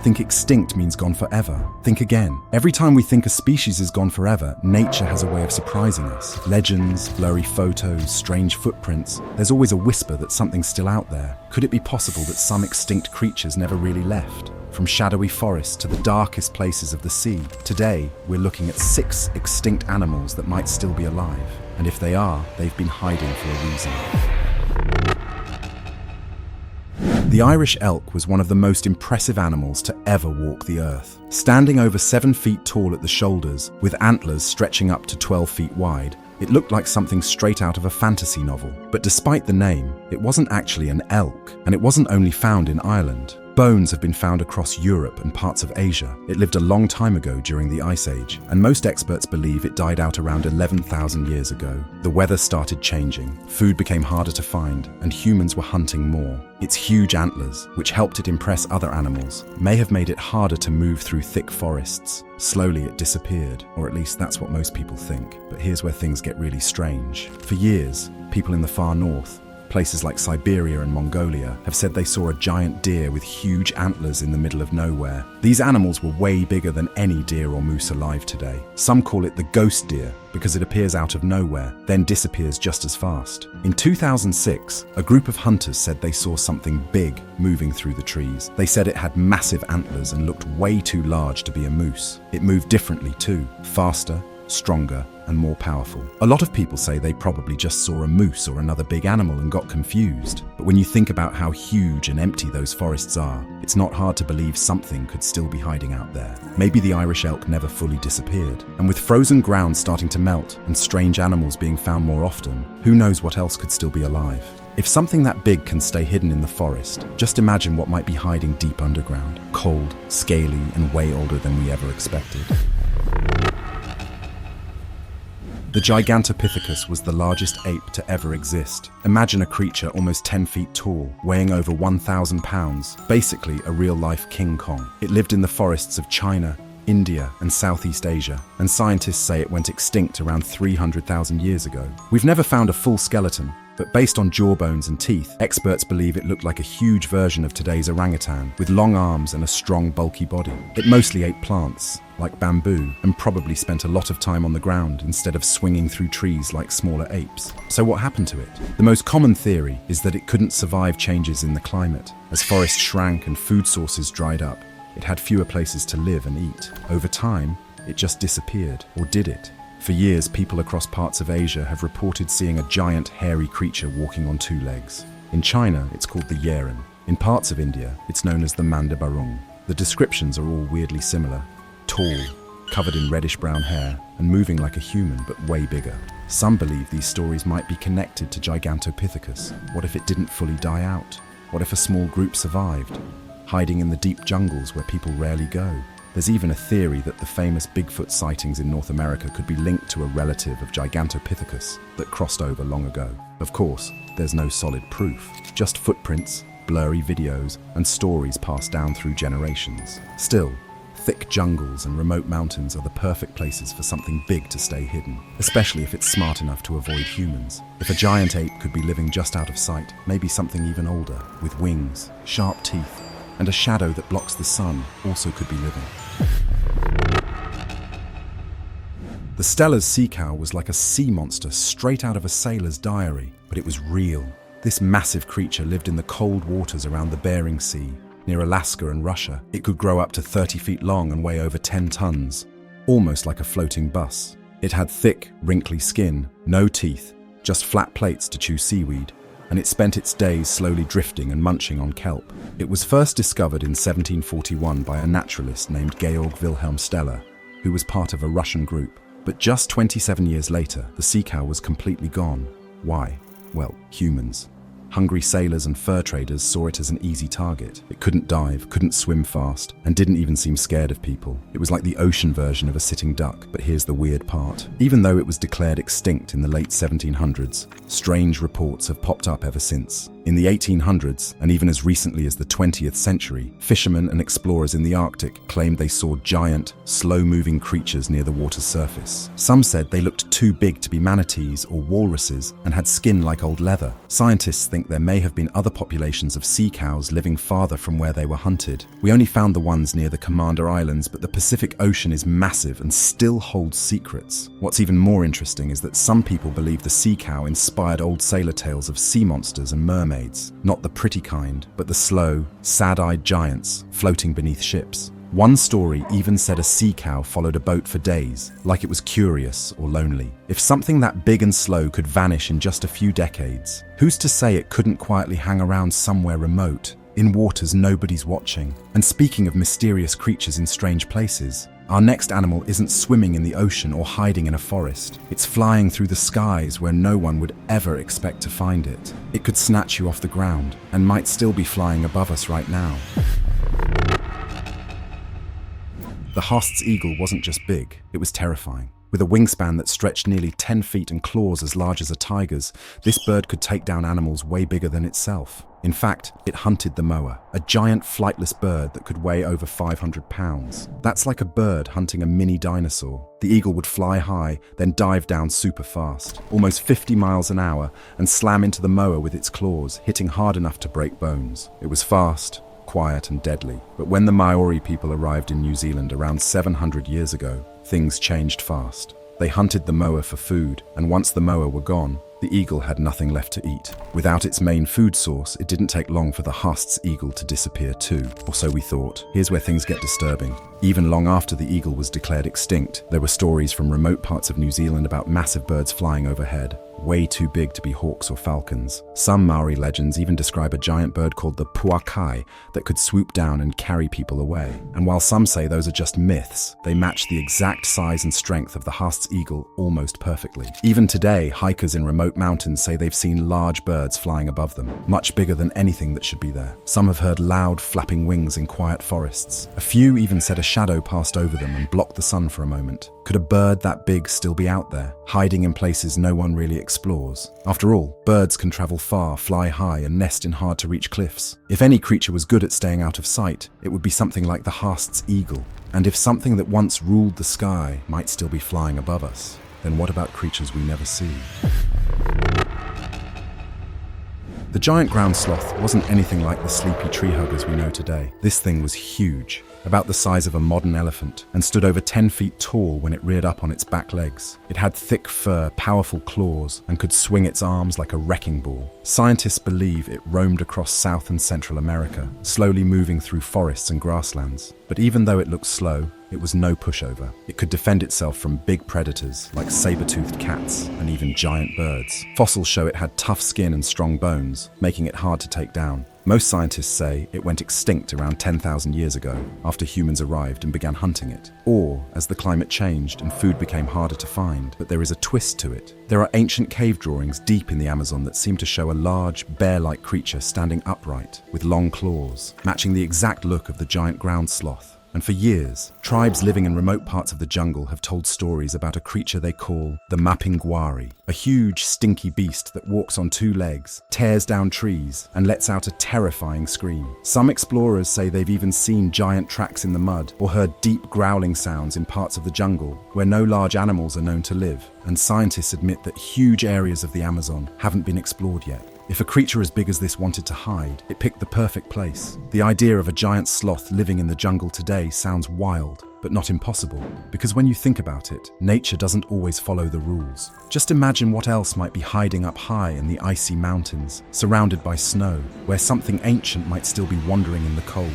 Think extinct means gone forever. Think again. Every time we think a species is gone forever, nature has a way of surprising us. Legends, blurry photos, strange footprints. There's always a whisper that something's still out there. Could it be possible that some extinct creatures never really left? From shadowy forests to the darkest places of the sea, today we're looking at 6 extinct animals that might still be alive. And if they are, they've been hiding for a reason. The Irish elk was one of the most impressive animals to ever walk the earth. Standing over 7 feet tall at the shoulders, with antlers stretching up to 12 feet wide, it looked like something straight out of a fantasy novel. But despite the name, it wasn't actually an elk, and it wasn't only found in Ireland. Bones have been found across Europe and parts of Asia. It lived a long time ago during the Ice Age, and most experts believe it died out around 11,000 years ago. The weather started changing, food became harder to find, and humans were hunting more. Its huge antlers, which helped it impress other animals, may have made it harder to move through thick forests. Slowly it disappeared, or at least that's what most people think. But here's where things get really strange. For years, people in the far north, places like Siberia and Mongolia, have said they saw a giant deer with huge antlers in the middle of nowhere. These animals were way bigger than any deer or moose alive today. Some call it the ghost deer because it appears out of nowhere, then disappears just as fast. In 2006, a group of hunters said they saw something big moving through the trees. They said it had massive antlers and looked way too large to be a moose. It moved differently too, faster, stronger, and more powerful. A lot of people say they probably just saw a moose or another big animal and got confused. But when you think about how huge and empty those forests are, it's not hard to believe something could still be hiding out there. Maybe the Irish elk never fully disappeared. And with frozen ground starting to melt and strange animals being found more often, who knows what else could still be alive? If something that big can stay hidden in the forest, just imagine what might be hiding deep underground, cold, scaly, and way older than we ever expected. The Gigantopithecus was the largest ape to ever exist. Imagine a creature almost 10 feet tall, weighing over 1,000 pounds, basically a real-life King Kong. It lived in the forests of China, India, and Southeast Asia, and scientists say it went extinct around 300,000 years ago. We've never found a full skeleton, but based on jawbones and teeth, experts believe it looked like a huge version of today's orangutan, with long arms and a strong, bulky body. It mostly ate plants, like bamboo, and probably spent a lot of time on the ground instead of swinging through trees like smaller apes. So what happened to it? The most common theory is that it couldn't survive changes in the climate. As forests shrank and food sources dried up, it had fewer places to live and eat. Over time, it just disappeared. Or did it? For years, people across parts of Asia have reported seeing a giant, hairy creature walking on 2 legs. In China, it's called the yeren. In parts of India, it's known as the mandabarung. The descriptions are all weirdly similar. Tall, covered in reddish-brown hair, and moving like a human, but way bigger. Some believe these stories might be connected to Gigantopithecus. What if it didn't fully die out? What if a small group survived, hiding in the deep jungles where people rarely go? There's even a theory that the famous Bigfoot sightings in North America could be linked to a relative of Gigantopithecus that crossed over long ago. Of course, there's no solid proof, just footprints, blurry videos, and stories passed down through generations. Still, thick jungles and remote mountains are the perfect places for something big to stay hidden, especially if it's smart enough to avoid humans. If a giant ape could be living just out of sight, maybe something even older, with wings, sharp teeth, and a shadow that blocks the sun also could be living. The Steller's sea cow was like a sea monster straight out of a sailor's diary, but it was real. This massive creature lived in the cold waters around the Bering Sea, near Alaska and Russia. It could grow up to 30 feet long and weigh over 10 tons, almost like a floating bus. It had thick, wrinkly skin, no teeth, just flat plates to chew seaweed, and it spent its days slowly drifting and munching on kelp. It was first discovered in 1741 by a naturalist named Georg Wilhelm Steller, who was part of a Russian group. But just 27 years later, the sea cow was completely gone. Why? Well, humans. Hungry sailors and fur traders saw it as an easy target. It couldn't dive, couldn't swim fast, and didn't even seem scared of people. It was like the ocean version of a sitting duck. But here's the weird part. Even though it was declared extinct in the late 1700s, strange reports have popped up ever since. In the 1800s, and even as recently as the 20th century, fishermen and explorers in the Arctic claimed they saw giant, slow-moving creatures near the water's surface. Some said they looked too big to be manatees or walruses and had skin like old leather. Scientists think there may have been other populations of sea cows living farther from where they were hunted. We only found the ones near the Commander Islands, but the Pacific Ocean is massive and still holds secrets. What's even more interesting is that some people believe the sea cow inspired old sailor tales of sea monsters and mermaids. Not the pretty kind, but the slow, sad-eyed giants floating beneath ships. One story even said a sea cow followed a boat for days, like it was curious or lonely. If something that big and slow could vanish in just a few decades, who's to say it couldn't quietly hang around somewhere remote, in waters nobody's watching? And speaking of mysterious creatures in strange places, our next animal isn't swimming in the ocean or hiding in a forest. It's flying through the skies where no one would ever expect to find it. It could snatch you off the ground and might still be flying above us right now. The Haast's eagle wasn't just big, it was terrifying. With a wingspan that stretched nearly 10 feet and claws as large as a tiger's, this bird could take down animals way bigger than itself. In fact, it hunted the moa, a giant flightless bird that could weigh over 500 pounds. That's like a bird hunting a mini dinosaur. The eagle would fly high, then dive down super fast, almost 50 miles an hour, and slam into the moa with its claws, hitting hard enough to break bones. It was fast, quiet and deadly. But when the Maori people arrived in New Zealand around 700 years ago, things changed fast. They hunted the moa for food, and once the moa were gone, the eagle had nothing left to eat. Without its main food source, it didn't take long for the Haast's eagle to disappear too, or so we thought. Here's where things get disturbing. Even long after the eagle was declared extinct, there were stories from remote parts of New Zealand about massive birds flying overhead, way too big to be hawks or falcons. Some Maori legends even describe a giant bird called the puakai that could swoop down and carry people away. And while some say those are just myths, they match the exact size and strength of the Haast's eagle almost perfectly. Even today, hikers in remote mountains say they've seen large birds flying above them, much bigger than anything that should be there. Some have heard loud flapping wings in quiet forests. A few even said a shadow passed over them and blocked the sun for a moment. Could a bird that big still be out there, hiding in places no one really explores? After all, birds can travel far, fly high, and nest in hard-to-reach cliffs. If any creature was good at staying out of sight, it would be something like the Haast's eagle. And if something that once ruled the sky might still be flying above us, then what about creatures we never see? The giant ground sloth wasn't anything like the sleepy tree huggers we know today. This thing was huge, about the size of a modern elephant, and stood over 10 feet tall when it reared up on its back legs. It had thick fur, powerful claws, and could swing its arms like a wrecking ball. Scientists believe it roamed across South and Central America, slowly moving through forests and grasslands. But even though it looked slow, it was no pushover. It could defend itself from big predators like saber-toothed cats and even giant birds. Fossils show it had tough skin and strong bones, making it hard to take down. Most scientists say it went extinct around 10,000 years ago, after humans arrived and began hunting it, or as the climate changed and food became harder to find. But there is a twist to it. There are ancient cave drawings deep in the Amazon that seem to show a large, bear-like creature standing upright, with long claws, matching the exact look of the giant ground sloth. And for years, tribes living in remote parts of the jungle have told stories about a creature they call the Mapinguari, a huge, stinky beast that walks on two legs, tears down trees, and lets out a terrifying scream. Some explorers say they've even seen giant tracks in the mud or heard deep growling sounds in parts of the jungle where no large animals are known to live. And scientists admit that huge areas of the Amazon haven't been explored yet. If a creature as big as this wanted to hide, it picked the perfect place. The idea of a giant sloth living in the jungle today sounds wild, but not impossible. Because when you think about it, nature doesn't always follow the rules. Just imagine what else might be hiding up high in the icy mountains, surrounded by snow, where something ancient might still be wandering in the cold.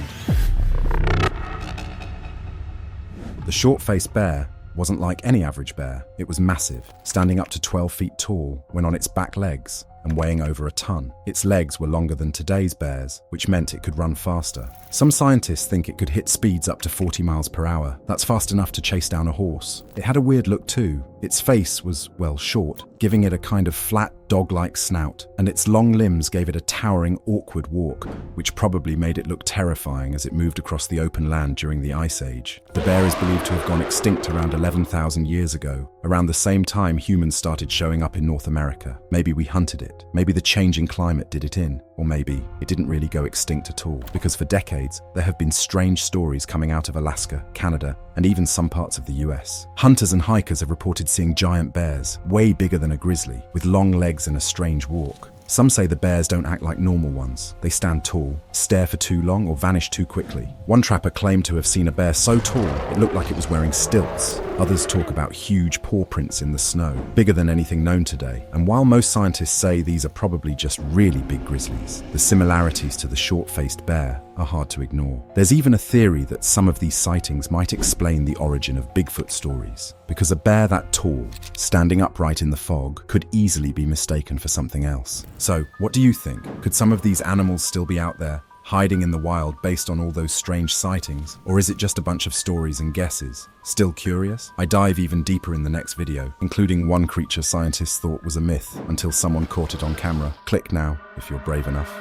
The short-faced bear wasn't like any average bear. It was massive, standing up to 12 feet tall when on its back legs, and weighing over a ton. Its legs were longer than today's bears, which meant it could run faster. Some scientists think it could hit speeds up to 40 miles per hour. That's fast enough to chase down a horse. It had a weird look too. Its face was, well, short, giving it a kind of flat, dog-like snout, and its long limbs gave it a towering, awkward walk, which probably made it look terrifying as it moved across the open land during the Ice Age. The bear is believed to have gone extinct around 11,000 years ago, around the same time humans started showing up in North America. Maybe we hunted it. Maybe the changing climate did it in. Or maybe it didn't really go extinct at all, because for decades there have been strange stories coming out of Alaska, Canada, and even some parts of the US. Hunters and hikers have reported seeing giant bears, way bigger than a grizzly, with long legs and a strange walk. Some say the bears don't act like normal ones. They stand tall, stare for too long, or vanish too quickly. One trapper claimed to have seen a bear so tall it looked like it was wearing stilts. Others talk about huge paw prints in the snow, bigger than anything known today. And while most scientists say these are probably just really big grizzlies, the similarities to the short-faced bear are hard to ignore. There's even a theory that some of these sightings might explain the origin of Bigfoot stories, because a bear that tall, standing upright in the fog, could easily be mistaken for something else. So, what do you think? Could some of these animals still be out there, hiding in the wild based on all those strange sightings? Or is it just a bunch of stories and guesses? Still curious? I dive even deeper in the next video, including one creature scientists thought was a myth until someone caught it on camera. Click now if you're brave enough.